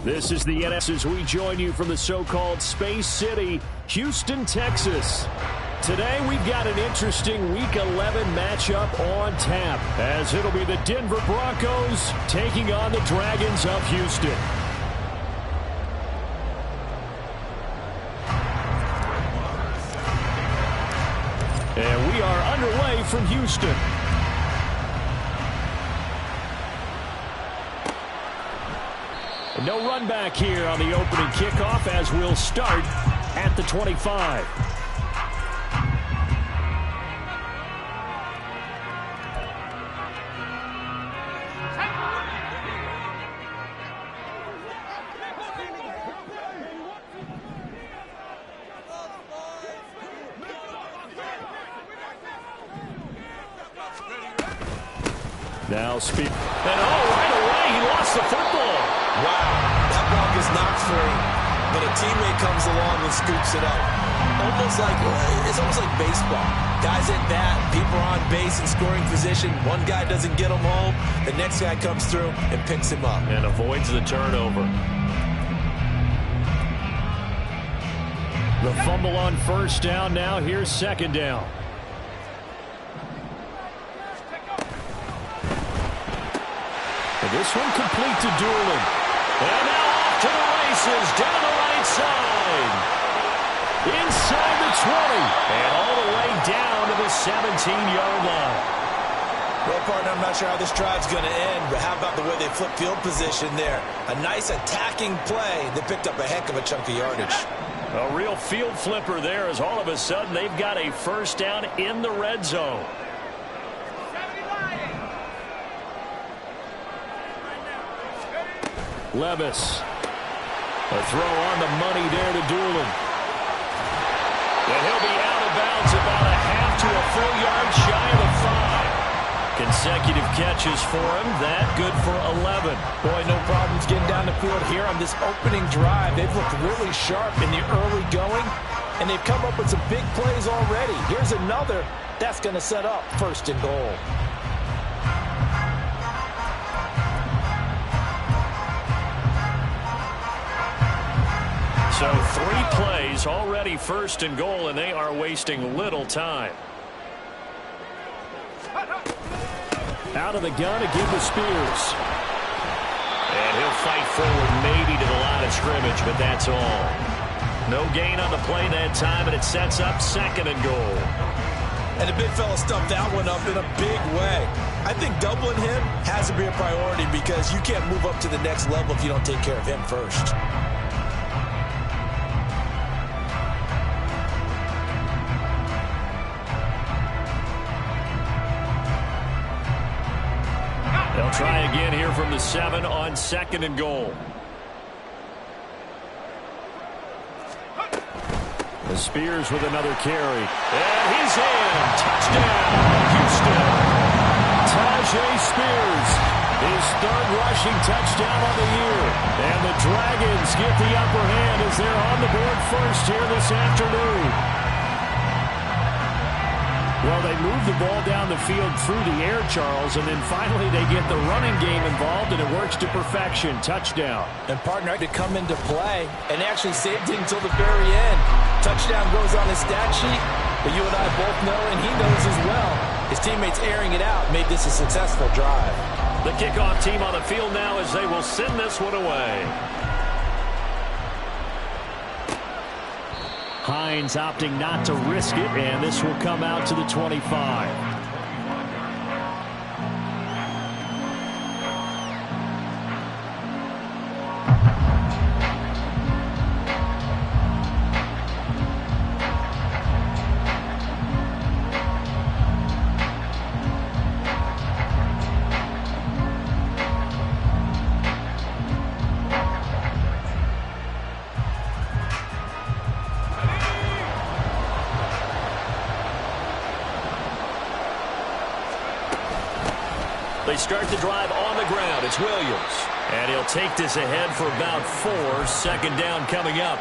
This is the NS as we join you from the so-called Space City, Houston, Texas. Today we've got an interesting Week 11 matchup on tap, as it'll be the Denver Broncos taking on the Dragons of Houston. And we are underway from Houston. No run back here on the opening kickoff as we'll start at the 25. Now speed. And right away he lost the football. Wow, that ball gets knocked free, but a teammate comes along and scoops it up. It's almost like baseball. Guys at bat, people are on base in scoring position. One guy doesn't get him home. The next guy comes through and picks him up. And avoids the turnover. The fumble on first down now. Here's second down. And this one complete to Doolin. And now off to the races, down the right side. Inside the 20. And all the way down to the 17-yard line. Well, partner, I'm not sure how this drive's going to end, but how about the way they flip field position there? A nice attacking play. They picked up a heck of a chunk of yardage. A real field flipper there, as all of a sudden they've got a first down in the red zone. Levis. A throw on the money there to Doolin. And he'll be out of bounds about a half to a full yard shy of the 5. Consecutive catches for him. That good for 11. Boy, no problems getting down the field here on this opening drive. They've looked really sharp in the early going, and they've come up with some big plays already. Here's another that's going to set up first and goal. So 3 plays already first and goal, and they are wasting little time. Out of the gun again to Spears. And he'll fight forward maybe to the line of scrimmage, but that's all. No gain on the play that time, and it sets up second and goal. And the big fella stuffed that one up in a big way. I think doubling him has to be a priority because you can't move up to the next level if you don't take care of him first. They'll try again here from the 7 on second and goal. The Spears with another carry. And he's in. Touchdown, Houston. Tyjae Spears, his 3rd rushing touchdown of the year. And the Dragons get the upper hand as they're on the board first here this afternoon. Well, they move the ball down the field through the air, Charles, and then finally they get the running game involved, and it works to perfection. Touchdown. And partner to come into play and actually saved it until the very end. Touchdown goes on his stat sheet, but you and I both know, and he knows as well, his teammates airing it out made this a successful drive. The kickoff team on the field now as they will send this one away. Hines opting not to risk it, and this will come out to the 25. They start the drive on the ground. It's Williams. And he'll take this ahead for about 4. Second down coming up.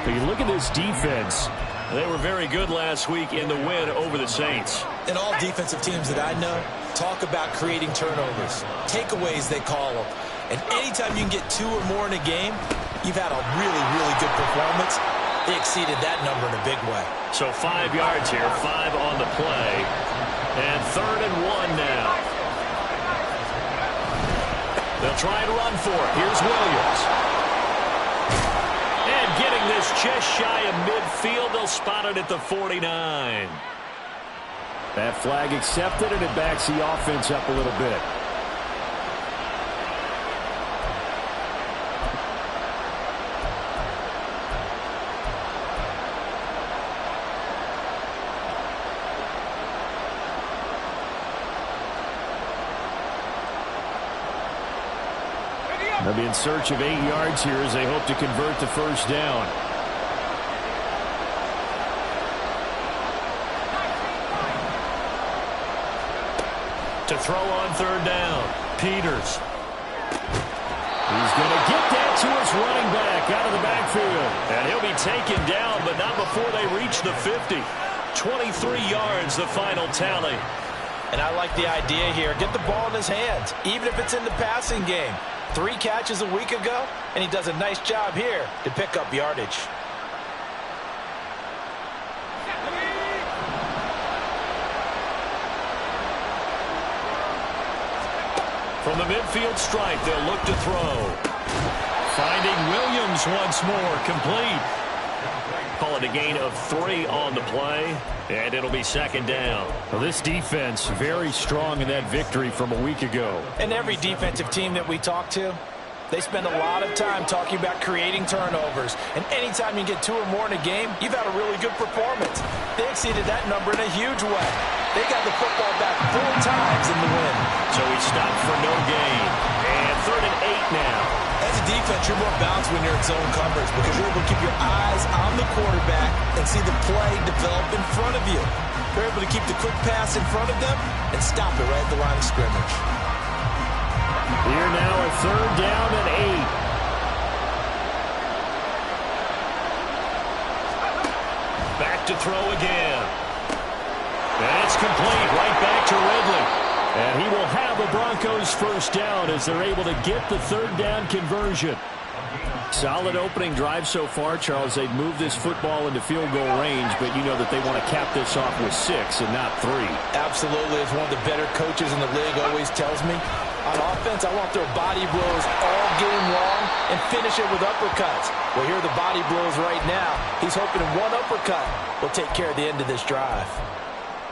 But you look at this defense. They were very good last week in the win over the Saints. And all defensive teams that I know talk about creating turnovers. Takeaways, they call them. And anytime you can get 2 or more in a game, you've had a really, really good performance. They exceeded that number in a big way. So 5 yards here, 5 on the play. And 3rd and 1 now. They'll try and run for it. Here's Williams. And getting this just shy of midfield, they'll spot it at the 49. That flag accepted, and it backs the offense up a little bit. They'll be in search of 8 yards here as they hope to convert the first down. To throw on 3rd down, Peters. He's going to get that to his running back out of the backfield. And he'll be taken down, but not before they reach the 50. 23 yards, the final tally. And I like the idea here. Get the ball in his hands, even if it's in the passing game. 3 catches a week ago, and he does a nice job here to pick up yardage. From the midfield stripe, they'll look to throw. Finding Williams once more, complete. Call it a gain of 3 on the play, and it'll be 2nd down. Well, this defense very strong in that victory from a week ago. And every defensive team that we talk to, they spend a lot of time talking about creating turnovers. And anytime you get 2 or more in a game, you've had a really good performance. They exceeded that number in a huge way. They got the football back 4 times in the win. So he stopped for no gain. And 3rd and 8 now. As a defense, you're more balanced when you're in zone coverage because you're able to keep your eyes on the quarterback and see the play develop in front of you. You're able to keep the quick pass in front of them and stop it right at the line of scrimmage. Here now a 3rd down and 8. Back to throw again. And it's complete right back to Ridley. And he will have a Broncos first down as they're able to get the 3rd down conversion. Solid opening drive so far, Charles. They've moved this football into field goal range, but you know that they want to cap this off with 6 and not 3. Absolutely. As one of the better coaches in the league always tells me, on offense, I want their body blows all game long and finish it with uppercuts. Well, here are the body blows right now. He's hoping one uppercut will take care of the end of this drive.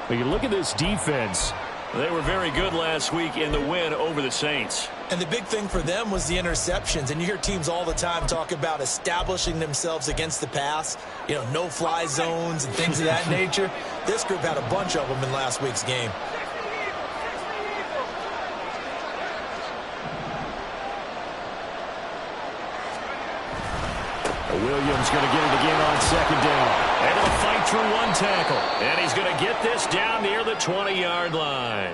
When you look at this defense, they were very good last week in the win over the Saints. And the big thing for them was the interceptions. And you hear teams all the time talk about establishing themselves against the pass, you know, no-fly zones and things of that nature. This group had a bunch of them in last week's game. Williams going to get it again on 2nd down. Able to fight through 1 tackle. And he's going to get this down near the 20-yard line.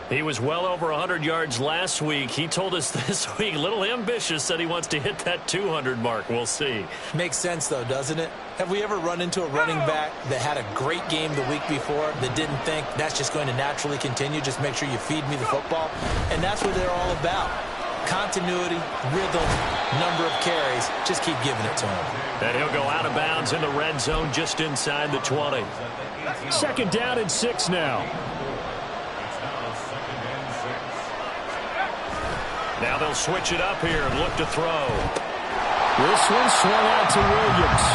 He was well over 100 yards last week. He told us this week, a little ambitious, that he wants to hit that 200 mark. We'll see. Makes sense, though, doesn't it? Have we ever run into a running back that had a great game the week before that didn't think that's just going to naturally continue? Just make sure you feed me the football. And that's what they're all about. Continuity, rhythm, number of carries. Just keep giving it to him. And he'll go out of bounds in the red zone just inside the 20. 2nd down and 6 now. Now they'll switch it up here and look to throw. This one swung out to Williams.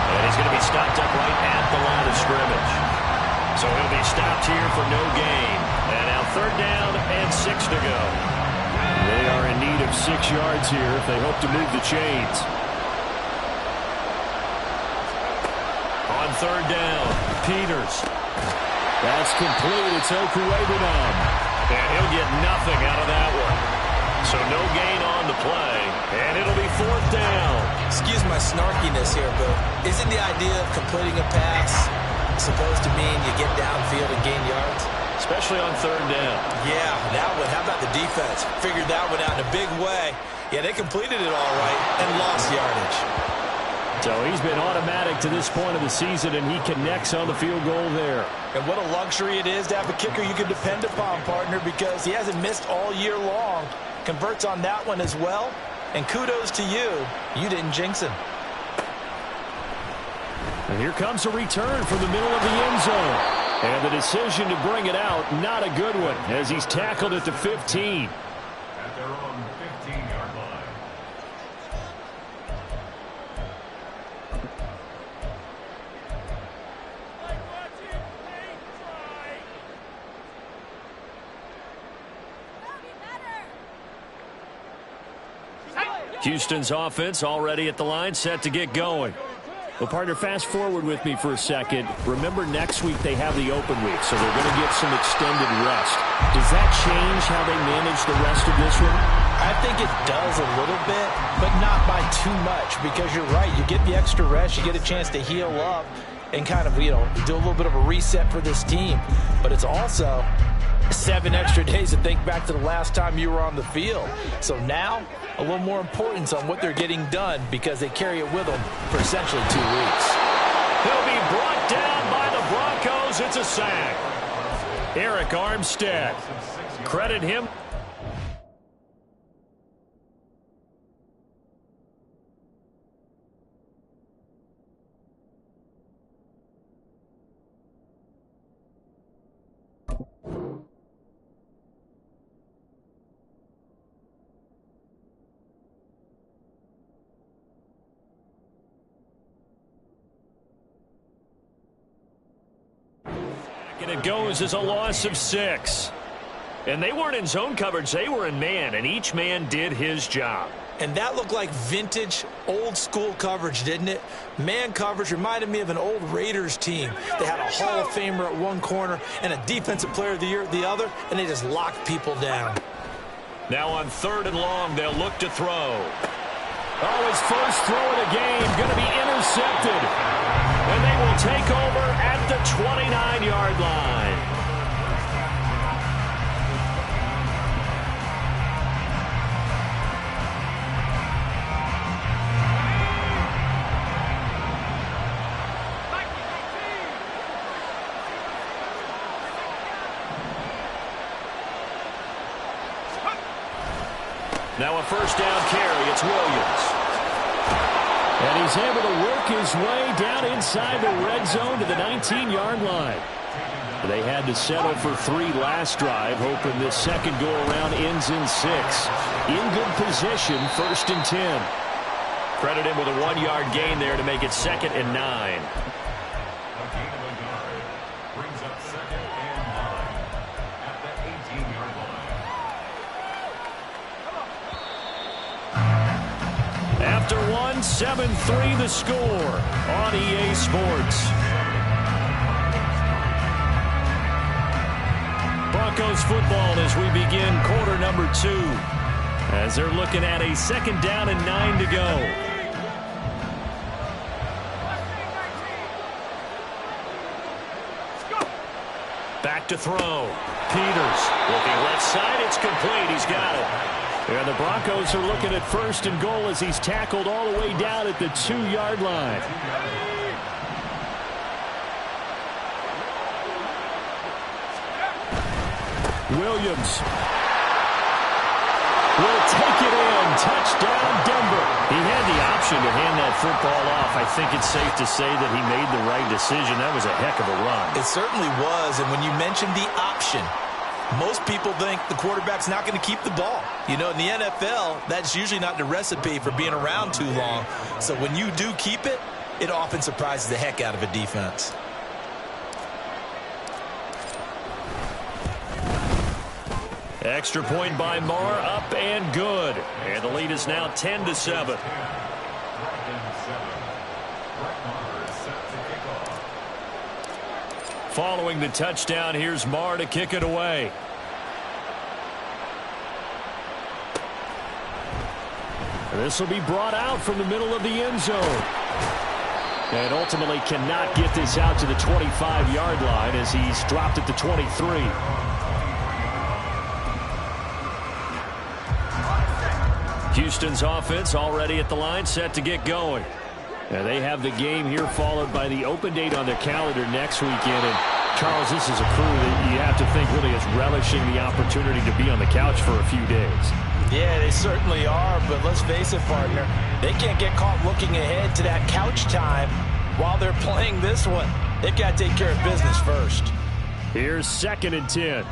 And he's going to be stopped up right at the line of scrimmage. So he'll be stopped here for no gain. And now 3rd down and 6 to go. They are in need of 6 yards here if they hope to move the chains. On 3rd down, Peters. That's complete. It's Okuegbunam. And he'll get nothing out of that one. So no gain on the play. And it'll be 4th down. Excuse my snarkiness here, but isn't the idea of completing a pass supposed to mean you get downfield and gain yards? Especially on 3rd down. Yeah, that one. How about the defense? Figured that one out in a big way. Yeah, they completed it all right and lost yardage. So he's been automatic to this point of the season, and he connects on the field goal there. And what a luxury it is to have a kicker you can depend upon, partner, because he hasn't missed all year long. converts on that one as well. And kudos to you. You didn't jinx him. And here comes a return from the middle of the end zone. And the decision to bring it out, not a good one, as he's tackled at the 15. At their own 15-yard line. Houston's offense already at the line, set to get going. Well, partner, fast forward with me for a second. Remember, next week they have the open week, so they're going to get some extended rest. Does that change how they manage the rest of this one? I think it does a little bit, but not by too much, because you're right. You get the extra rest, you get a chance to heal up and kind of, do a little bit of a reset for this team. But it's also 7 extra days to think back to the last time you were on the field. So now, a little more importance on what they're getting done because they carry it with them for essentially 2 weeks. He'll be brought down by the Broncos. It's a sack. Arik Armstead. Credit him. And it goes as a loss of 6. And they weren't in zone coverage. They were in man, and each man did his job. And that looked like vintage, old-school coverage, didn't it? Man coverage reminded me of an old Raiders team. They had a Hall of Famer at one corner and a Defensive Player of the Year at the other, and they just locked people down. Now on 3rd and long, they'll look to throw. Oh, his first throw of the game going to be intercepted. And they will take over at the 29-yard line. Now a first down carry. It's Williams. And he's able to work his way down inside the red zone to the 19-yard line. They had to settle for 3 last drive, hoping this second go-around ends in 6. In good position, 1st and 10. Credit him with a 1-yard gain there to make it 2nd and 9. Brings up 2nd and 9 at the 18-yard line. After 1, 7-3 the score on EA Sports. Broncos football as we begin quarter number 2. As they're looking at a 2nd down and 9 to go. Back to throw. Peters looking left side. It's complete. He's got it. And the Broncos are looking at 1st and goal as he's tackled all the way down at the 2-yard line. Williams will take it in. Touchdown, Denver. He had the option to hand that football off. I think it's safe to say that he made the right decision. That was a heck of a run. It certainly was, and when you mentioned the option, most people think the quarterback's not going to keep the ball. You know, in the NFL, that's usually not the recipe for being around too long. So when you do keep it, it often surprises the heck out of a defense. Extra point by Marr, up and good. And the lead is now 10-7. Following the touchdown, here's Marr to kick it away. This will be brought out from the middle of the end zone. And ultimately cannot get this out to the 25-yard line as he's dropped at the 23. Houston's offense already at the line, set to get going. And they have the game here followed by the open date on their calendar next weekend. And Charles, this is a crew that you have to think really is relishing the opportunity to be on the couch for a few days. Yeah, they certainly are, but let's face it, partner. They can't get caught looking ahead to that couch time while they're playing this one. They've got to take care of business first. Here's 2nd and 10.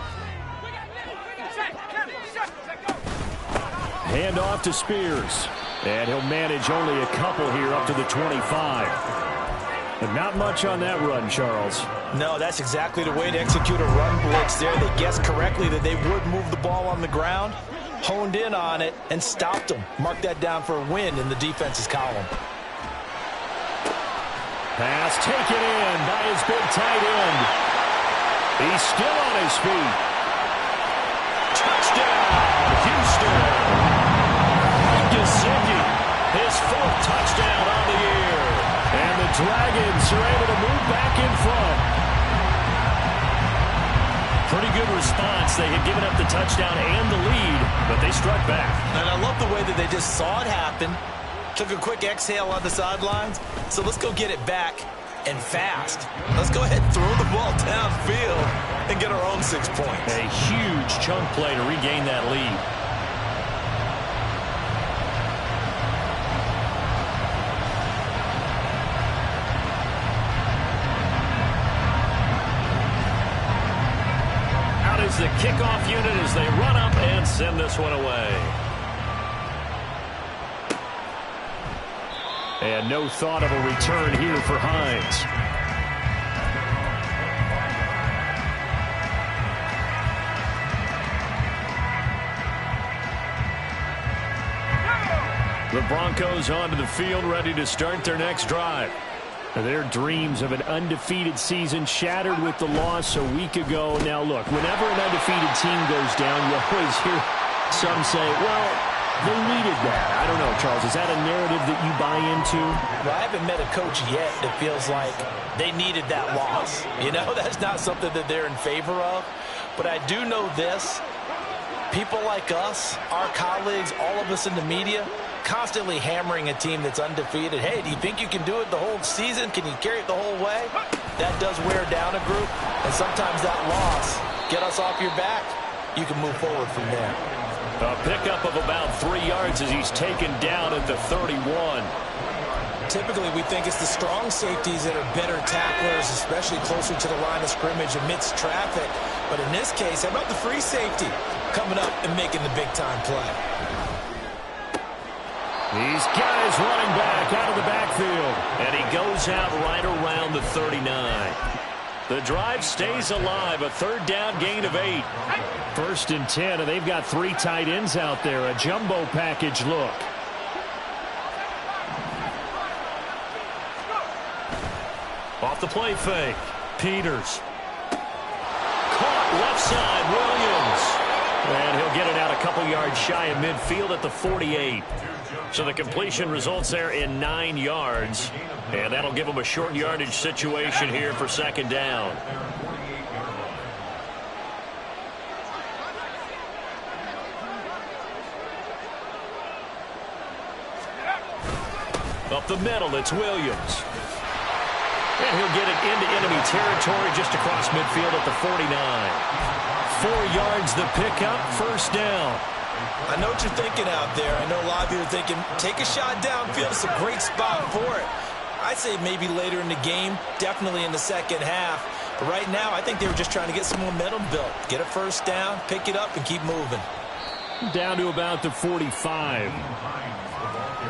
Hand off to Spears. And he'll manage only a couple here up to the 25. But not much on that run, Charles. No, that's exactly the way to execute a run blitz there. They guessed correctly that they would move the ball on the ground, honed in on it, and stopped them. Mark that down for a win in the defense's column. Pass taken in by his big tight end. He's still on his feet. Touchdown, Houston. Gesicki, his 4th touchdown on the year. And the Dragons are able to move back in front. Pretty good response. They had given up the touchdown and the lead, but they struck back. And I love the way that they just saw it happen, took a quick exhale on the sidelines. So let's go get it back, and fast. Let's go ahead and throw the ball downfield and get our own 6 points. A huge chunk play to regain that lead. The kickoff unit as they run up and send this one away. And no thought of a return here for Hines. The Broncos onto the field, ready to start their next drive. Their dreams of an undefeated season shattered with the loss a week ago. Now, look, whenever an undefeated team goes down, you always hear some say, well, they needed that. I don't know, Charles. Is that a narrative that you buy into? Well, I haven't met a coach yet that feels like they needed that loss. You know, that's not something that they're in favor of. But I do know this. People like us, our colleagues, all of us in the media, constantly hammering a team that's undefeated. Hey, do you think you can do it the whole season? Can you carry it the whole way? That does wear down a group, and sometimes that loss, get us off your back, you can move forward from there. A pickup of about 3 yards as he's taken down at the 31. Typically, we think it's the strong safeties that are better tacklers, especially closer to the line of scrimmage amidst traffic. But in this case, how about the free safety coming up and making the big-time play? He's got his running back out of the backfield, and he goes out right around the 39. The drive stays alive, a 3rd down gain of 8. 1st and 10, and they've got 3 tight ends out there, a jumbo package look. Off the play fake, Peters. Caught left side, Williams. And he'll get it out a couple yards shy of midfield at the 48. So the completion results there in 9 yards. And that'll give them a short yardage situation here for 2nd down. Up the middle, it's Williams. And he'll get it into enemy territory just across midfield at the 49. 4 yards the pickup, 1st down. I know what you're thinking out there. I know a lot of you are thinking, take a shot downfield. It's a great spot for it. I'd say maybe later in the game, definitely in the 2nd half. But right now, I think they were just trying to get some momentum built. Get a 1st down, pick it up, and keep moving. Down to about the 45.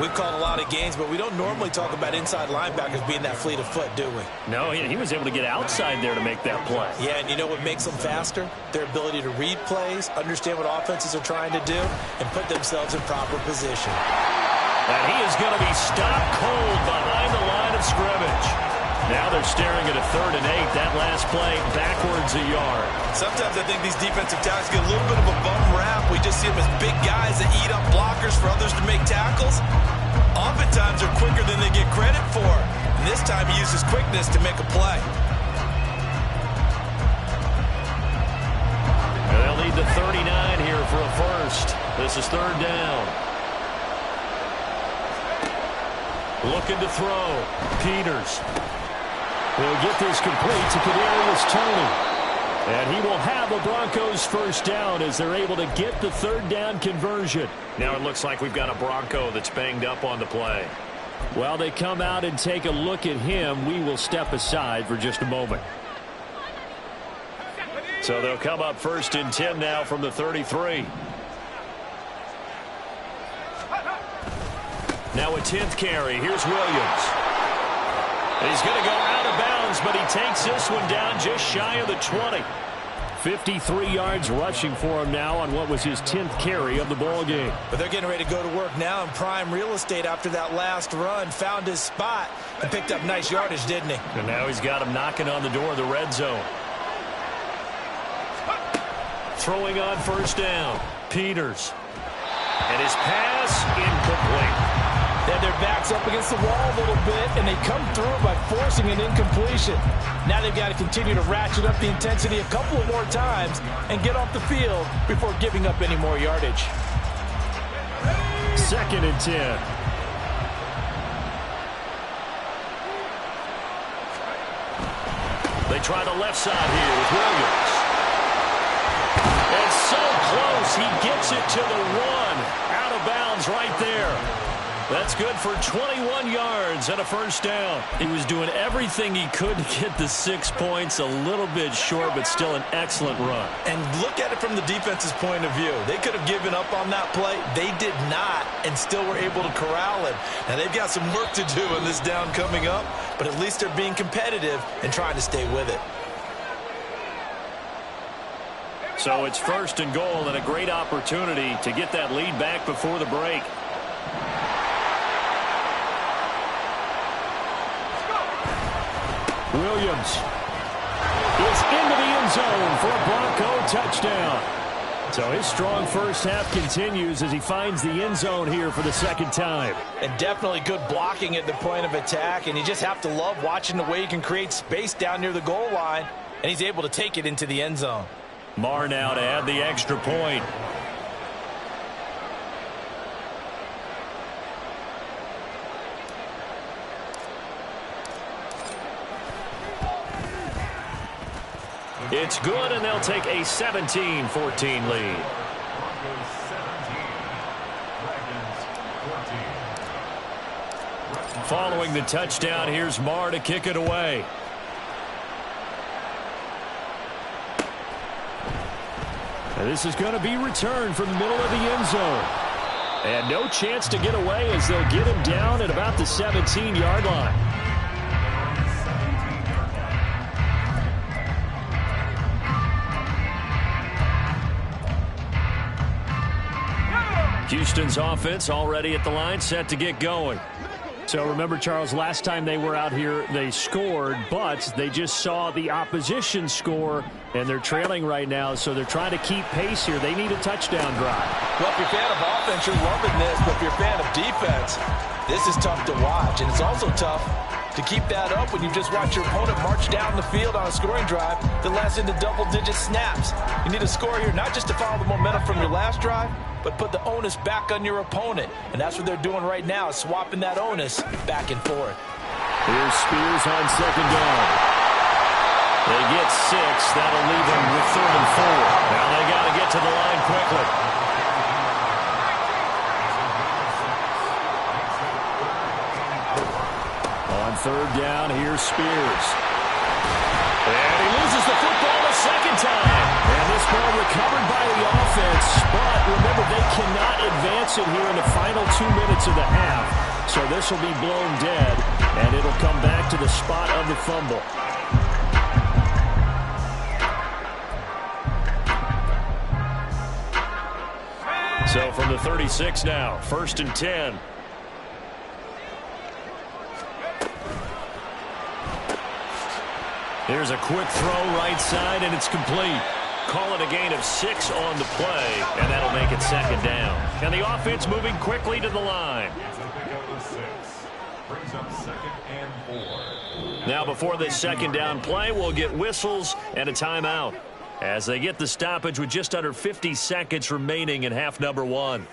We've called a lot of games, but we don't normally talk about inside linebackers being that fleet of foot, do we? No, he was able to get outside there to make that play. Yeah, and you know what makes them faster? Their ability to read plays, understand what offenses are trying to do, and put themselves in proper position. And he is going to be stopped cold behind the line of scrimmage. Now they're staring at a 3rd and 8. That last play backwards a yard. Sometimes I think these defensive tackles get a little bit of a bum rap. We just see them as big guys that eat up blockers for others to make tackles. Oftentimes they're quicker than they get credit for. And this time he uses quickness to make a play. And they'll need the 39 here for a 1st. This is 3rd down. Looking to throw. Peters. He'll get this complete to Kadarius Toney. And he will have a Broncos first down as they're able to get the third down conversion. Now it looks like we've got a Bronco that's banged up on the play. While they come out and take a look at him, we will step aside for just a moment. So they'll come up first and 10 now from the 33. Now a 10th carry. Here's Williams. And he's going to go out of bounds, but he takes this one down just shy of the 20. 53 yards rushing for him now on what was his 10th carry of the ball game. But they're getting ready to go to work now in prime real estate after that last run. Found his spot and picked up nice yardage, didn't he? And now he's got him knocking on the door of the red zone. Throwing on first down. Peters. And his pass incomplete. They have their backs up against the wall a little bit, and they come through by forcing an incompletion. Now they've got to continue to ratchet up the intensity a couple of more times and get off the field before giving up any more yardage. 2nd and 10. They try the left side here with Williams. And so close, he gets it to the 1. Out of bounds right there. That's good for 21 yards and a first down. He was doing everything he could to get the 6 points. A little bit short, but still an excellent run. And look at it from the defense's point of view. They could have given up on that play. They did not, and still were able to corral him. Now, they've got some work to do in this down coming up, but at least they're being competitive and trying to stay with it. So it's 1st and goal and a great opportunity to get that lead back before the break. Williams is into the end zone for a Bronco touchdown. So his strong first half continues as he finds the end zone here for the second time. And definitely good blocking at the point of attack, and you just have to love watching the way he can create space down near the goal line, and he's able to take it into the end zone. Marr now to add the extra point. It's good, and they'll take a 17-14 lead. Following the touchdown, here's Marr to kick it away. And this is going to be returned from the middle of the end zone. And no chance to get away as they'll get him down at about the 17-yard line. Houston's offense already at the line, set to get going. So remember, Charles, last time they were out here, they scored, but they just saw the opposition score, and they're trailing right now, so they're trying to keep pace here. They need a touchdown drive. Well, if you're a fan of offense, you're loving this, but if you're a fan of defense, this is tough to watch, and it's also tough to keep that up when you just watch your opponent march down the field on a scoring drive that lasts into double-digit snaps. You need a score here, not just to follow the momentum from your last drive, but put the onus back on your opponent. And that's what they're doing right now, swapping that onus back and forth. Here's Spears on second down. They get 6. That'll leave them with 3rd and 4. Now they got to get to the line quickly. On 3rd down, here's Spears. And he loses the football a second time. And this ball recovered by the offense. But remember, they cannot advance it here in the final 2 minutes of the half. So this will be blown dead, and it'll come back to the spot of the fumble. So from the 36 now, 1st and 10. Here's a quick throw right side, and it's complete. Call it a gain of 6 on the play, and that'll make it 2nd down. And the offense moving quickly to the line. Now before this 2nd down play, we'll get whistles and a timeout as they get the stoppage with just under 50 seconds remaining in half number 1.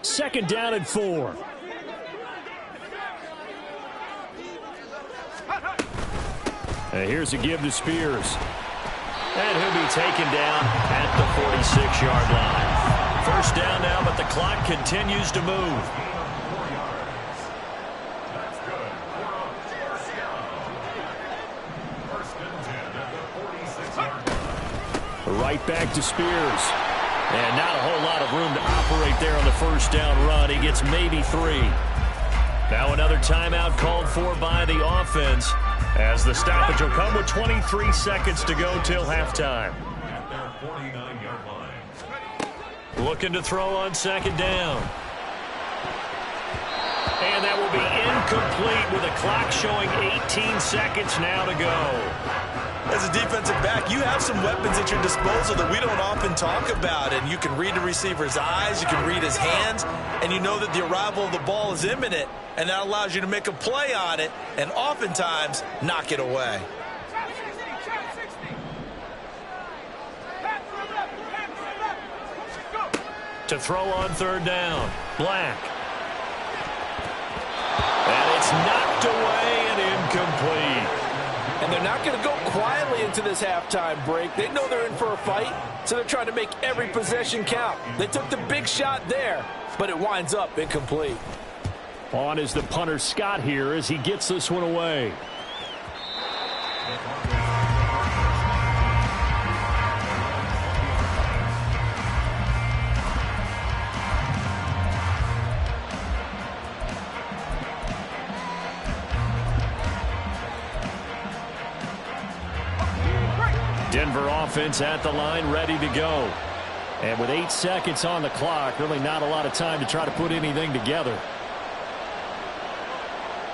Second down and 4. And here's a give to Spears. And he'll be taken down at the 46-yard line. First down now, but the clock continues to move. That's good. First down. First and 10 at the 46-yard line. Right back to Spears. And not a whole lot of room to operate there on the first down run. He gets maybe 3. Now another timeout called for by the offense, as the stoppage will come with 23 seconds to go till halftime. At their 49-yard line. Looking to throw on second down. And that will be incomplete with a clock showing 18 seconds now to go. As a defensive back, you have some weapons at your disposal that we don't often talk about. And you can read the receiver's eyes, you can read his hands, and you know that the arrival of the ball is imminent. And that allows you to make a play on it and oftentimes knock it away. To throw on third down, Black. And it's knocked away and incomplete. And they're not going to go quietly into this halftime break. They know they're in for a fight, so they're trying to make every possession count. They took the big shot there, but it winds up incomplete. On is the punter Scott here as he gets this one away. Denver offense at the line, ready to go. And with 8 seconds on the clock, really not a lot of time to try to put anything together.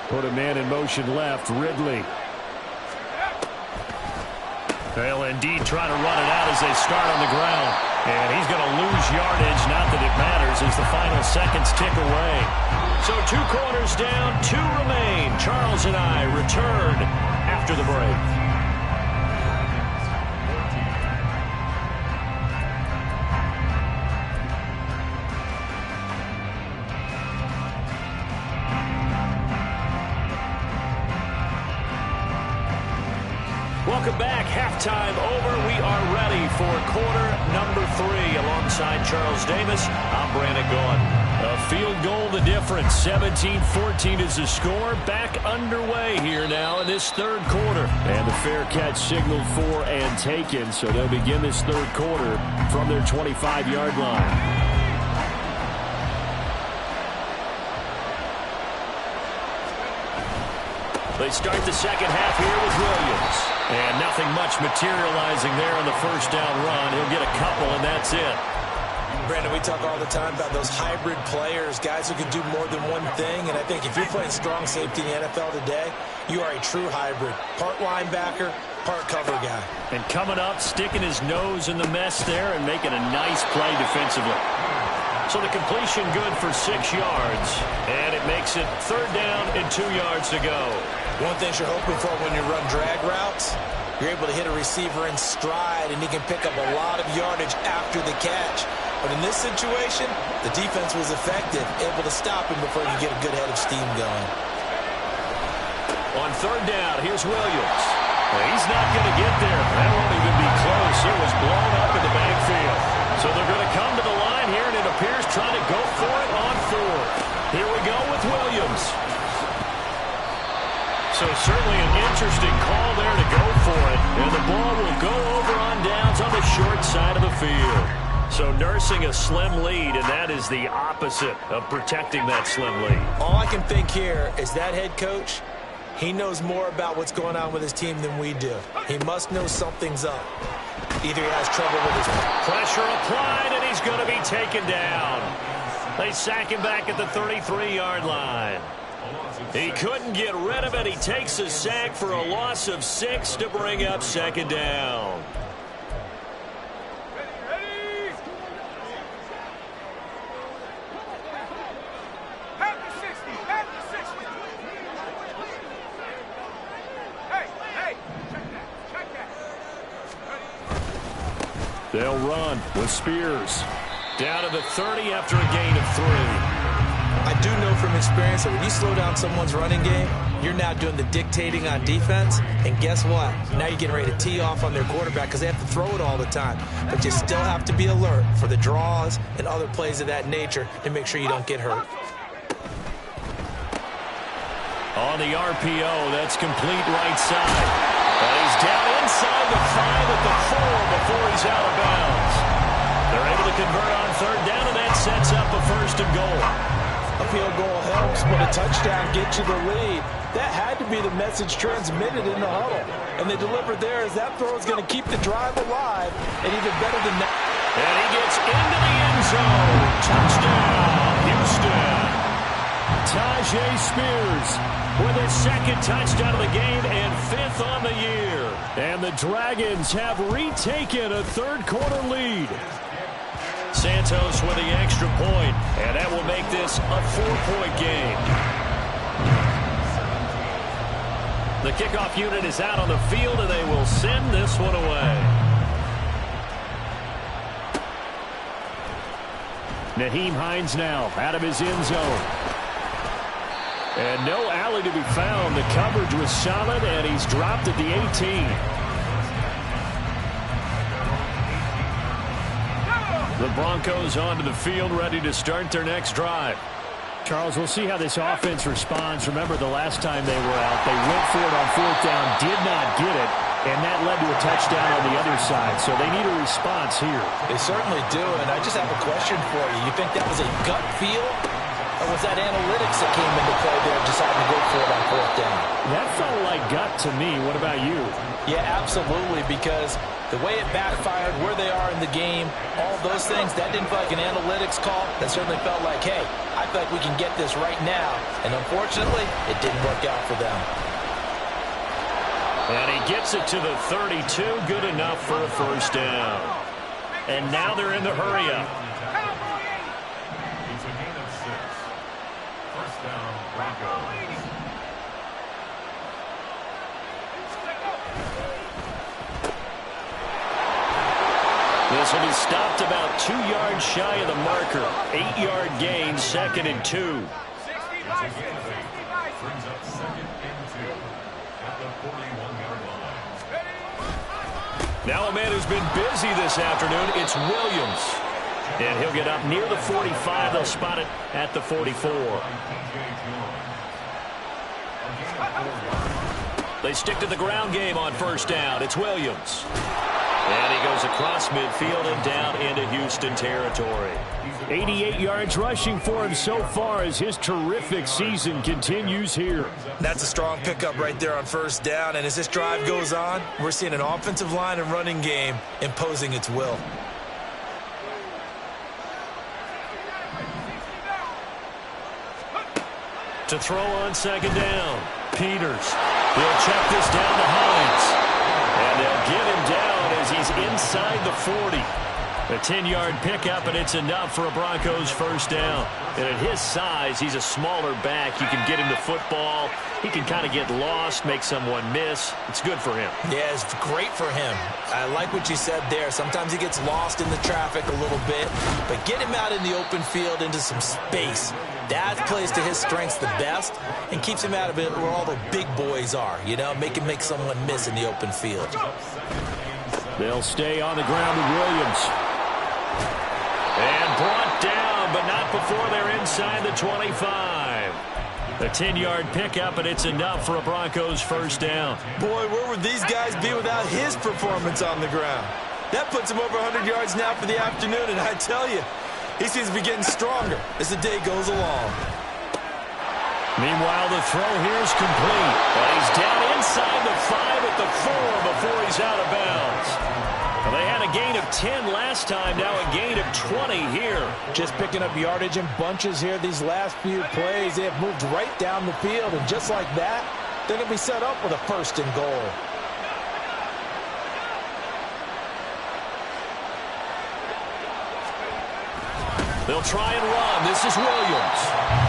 Put a man in motion left, Ridley. They'll indeed try to run it out as they start on the ground. And he's going to lose yardage, not that it matters, as the final seconds tick away. So 2 corners down, 2 remain. Charles and I return after the break. Welcome back. Halftime over. We are ready for quarter number 3. Alongside Charles Davis, I'm Brandon Gaudin. A field goal the difference. 17-14 is the score. Back underway here now in this third quarter. And the fair catch signaled for and taken. So they'll begin this third quarter from their 25-yard line. They start the second half here with Williams. And nothing much materializing there on the first down run. He'll get a couple, and that's it. Brandon, we talk all the time about those hybrid players, guys who can do more than one thing. And I think if you're playing strong safety in the NFL today, you are a true hybrid. Part linebacker, part cover guy. And coming up, sticking his nose in the mess there and making a nice play defensively. So the completion good for 6 yards. And it makes it third down and 2 yards to go. One thing you're hoping for when you run drag routes, you're able to hit a receiver in stride, and he can pick up a lot of yardage after the catch. But in this situation, the defense was effective, able to stop him before he could get a good head of steam going. On third down, here's Williams. Well, he's not going to get there. That won't even be close. It was blown up in the backfield. So they're going to come to the line here, and it appears trying to go for it on 4. Here we go with Williams. So certainly an interesting call there to go for it. And the ball will go over on downs on the short side of the field. So nursing a slim lead, and that is the opposite of protecting that slim lead. All I can think here is that head coach, he knows more about what's going on with his team than we do. He must know something's up. Either he has trouble with his... Pressure applied, and he's going to be taken down. They sack him back at the 33-yard line. He couldn't get rid of it. He takes a sack for a loss of 6 to bring up second down. They'll run with Spears. Down to the 30 after a gain of 3. I do know from experience that when you slow down someone's running game, you're now doing the dictating on defense. And guess what? Now you're getting ready to tee off on their quarterback because they have to throw it all the time. But you still have to be alert for the draws and other plays of that nature to make sure you don't get hurt. On the RPO, that's complete right side. And he's down inside the 5 at the 4 before he's out of bounds. They're able to convert on third down, and that sets up a first and goal. A field goal helps, but a touchdown gets you the lead. That had to be the message transmitted in the huddle. And they delivered there as that throw is going to keep the drive alive. And even better than that. And he gets into the end zone. Touchdown, Houston. Tyjae Spears with his second touchdown of the game and 5th on the year. And the Dragons have retaken a third-quarter lead. Santos with the extra point, and that will make this a 4-point game. The kickoff unit is out on the field, and they will send this one away. Nyheim Hines now out of his end zone. And no alley to be found. The coverage was solid, and he's dropped at the 18. The Broncos onto the field, ready to start their next drive. Charles, we'll see how this offense responds. Remember the last time they were out, they went for it on 4th down, did not get it, and that led to a touchdown on the other side. So they need a response here. They certainly do, and I just have a question for you. You think that was a gut feel? Or was that analytics that came into play there and decided to go for it on 4th down? That felt like gut to me. What about you? Yeah, absolutely, because the way it backfired, where they are in the game, all those things, that didn't feel like an analytics call. That certainly felt like, hey, I feel like we can get this right now. And unfortunately, it didn't work out for them. And he gets it to the 32, good enough for a first down. And now they're in the hurry-up. It's a gain of 6. First down, Broncos. This will be stopped about 2 yards shy of the marker. 8-yard gain, 2nd and 2. Brings up 2nd and 2 at the 41-yard line. Now a man who's been busy this afternoon, it's Williams. And he'll get up near the 45. They'll spot it at the 44. They stick to the ground game on first down. It's Williams. And he goes across midfield and down into Houston territory. 88 yards rushing for him so far as his terrific season continues here. That's a strong pickup right there on first down. And as this drive goes on, we're seeing an offensive line and running game imposing its will. To throw on second down, Peters. He'll check this down to Hines. And they'll get him down as he's inside the 40. A 10-yard pickup, and it's enough for a Broncos first down. And at his size, he's a smaller back. You can get him the football. He can kind of get lost, make someone miss. It's good for him. Yeah, it's great for him. I like what you said there. Sometimes he gets lost in the traffic a little bit, but get him out in the open field into some space. That plays to his strengths the best and keeps him out of it where all the big boys are, you know, make someone miss in the open field. They'll stay on the ground with Williams. And brought down, but not before they're inside the 25. A 10-yard pickup, and it's enough for a Broncos first down. Boy, where would these guys be without his performance on the ground? That puts him over 100 yards now for the afternoon, and I tell you, he seems to be getting stronger as the day goes along. Meanwhile, the throw here is complete. And he's down inside the 5 at the 4 before he's out of bounds. Well, they had a gain of 10 last time, now a gain of 20 here. Just picking up yardage in bunches here these last few plays. They have moved right down the field, and just like that, they're going to be set up with a first and goal. They'll try and run. This is Williams.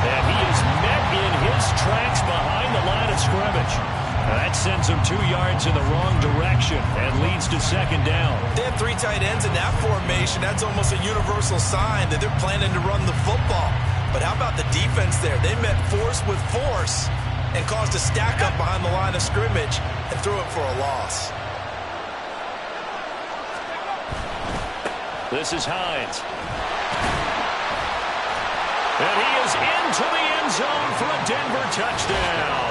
And he is met in his tracks behind the line of scrimmage. And that sends him 2 yards in the wrong direction and leads to second down. They have 3 tight ends in that formation. That's almost a universal sign that they're planning to run the football. But how about the defense? defense there. They met force with force and caused a stack up behind the line of scrimmage and threw it for a loss. This is Hines. And he is into the end zone for a Denver touchdown.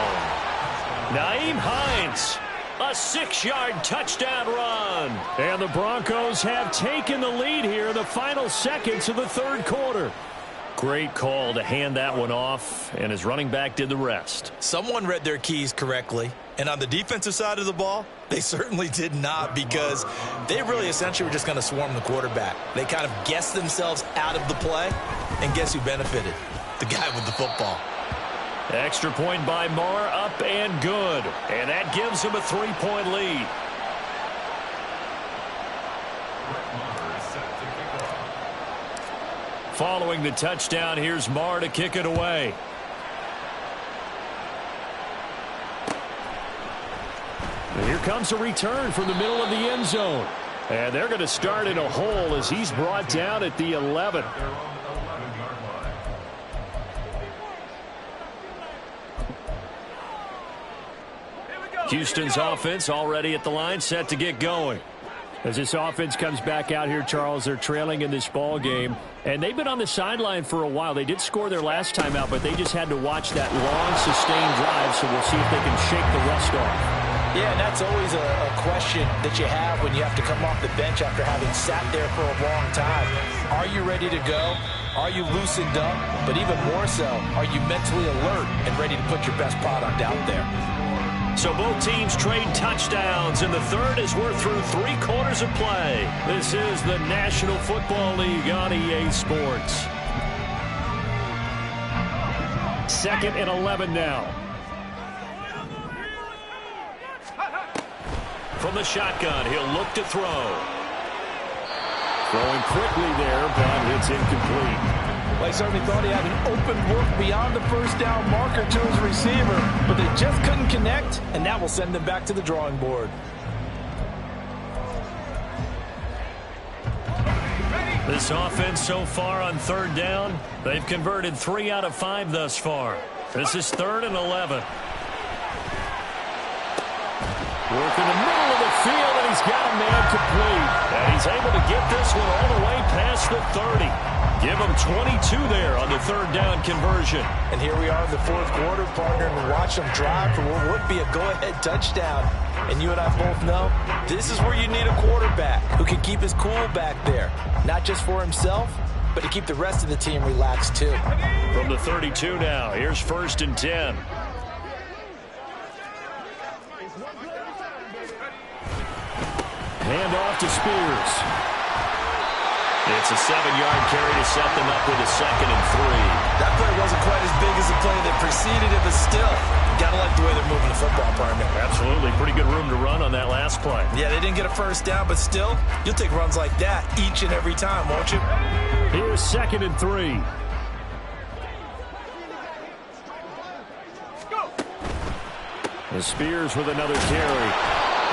Nyheim Hines, a 6-yard touchdown run. And the Broncos have taken the lead here in the final seconds of the third quarter. Great call to hand that one off, and his running back did the rest. Someone read their keys correctly, and on the defensive side of the ball, they certainly did not, because they really essentially were just going to swarm the quarterback. They kind of guessed themselves out of the play, and guess who benefited? The guy with the football. Extra point by Marr, up and good. And that gives him a 3-point lead. Following the touchdown, here's Marr to kick it away. And here comes a return from the middle of the end zone. And they're going to start in a hole as he's brought down at the 11. Houston's offense already at the line, set to get going. As this offense comes back out here, Charles, they're trailing in this ball game, and they've been on the sideline for a while. They did score their last time out, but they just had to watch that long, sustained drive, so we'll see if they can shake the rust off. Yeah, and that's always a question that you have when you have to come off the bench after having sat there for a long time. Are you ready to go? Are you loosened up? But even more so, are you mentally alert and ready to put your best product out there? So both teams trade touchdowns, and the third as we're through 3 quarters of play. This is the National Football League on EA Sports. 2nd and 11 now. From the shotgun, he'll look to throw. Throwing quickly there, but it's incomplete. Well, he certainly thought he had an open look beyond the first down marker to his receiver, but they just couldn't connect, and that will send them back to the drawing board. This offense so far on 3rd down, they've converted 3 out of 5 thus far. This is 3rd and 11. Work in the middle of the field, and he's got a man complete. And he's able to get this one all the way past the 30. Give him 22 there on the 3rd down conversion. And here we are in the 4th quarter, partner, and watch them drive for what would be a go-ahead touchdown. And you and I both know this is where you need a quarterback who can keep his cool back there. Not just for himself, but to keep the rest of the team relaxed too. From the 32 now, here's 1st and 10. Hand off to Spears. It's a 7-yard carry to set them up with a 2nd and 3. That play wasn't quite as big as the play that preceded it, but still, gotta like the way they're moving the football, partner. Absolutely. Pretty good room to run on that last play. Yeah, they didn't get a first down, but still, you'll take runs like that each and every time, won't you? Here's 2nd and 3. The Spears with another carry.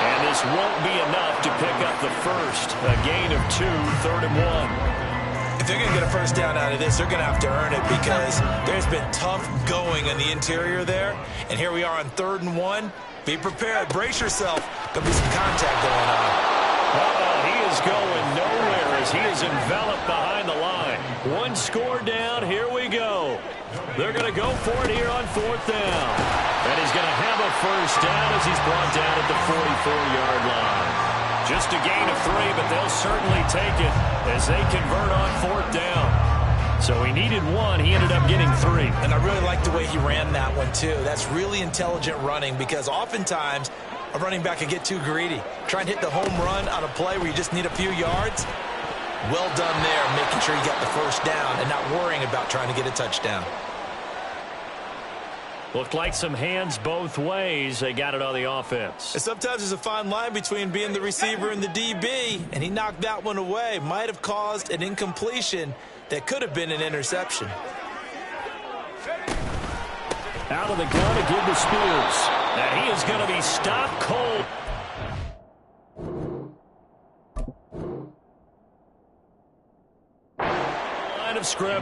And this won't be enough to pick up the first. A gain of 2, 3rd and 1. If they're going to get a first down out of this, they're going to have to earn it, because there's been tough going in the interior there. And here we are on 3rd and 1. Be prepared. Brace yourself. There'll be some contact going on. He is going nowhere as he is enveloped behind the line. 1 score down. Here we go. They're going to go for it here on 4th down. And he's going to have a first down as he's brought down at the 44-yard line. Just a gain of 3, but they'll certainly take it as they convert on 4th down. So he needed 1. He ended up getting 3. And I really like the way he ran that one, too. That's really intelligent running, because oftentimes a running back can get too greedy. Try and hit the home run on a play where you just need a few yards. Well done there, making sure you got the first down and not worrying about trying to get a touchdown. Looked like some hands both ways. They got it on the offense. And sometimes there's a fine line between being the receiver and the DB, and he knocked that one away. Might have caused an incompletion that could have been an interception. Out of the gun to give to Spears. And he is going to be stopped cold. Line of scrimmage.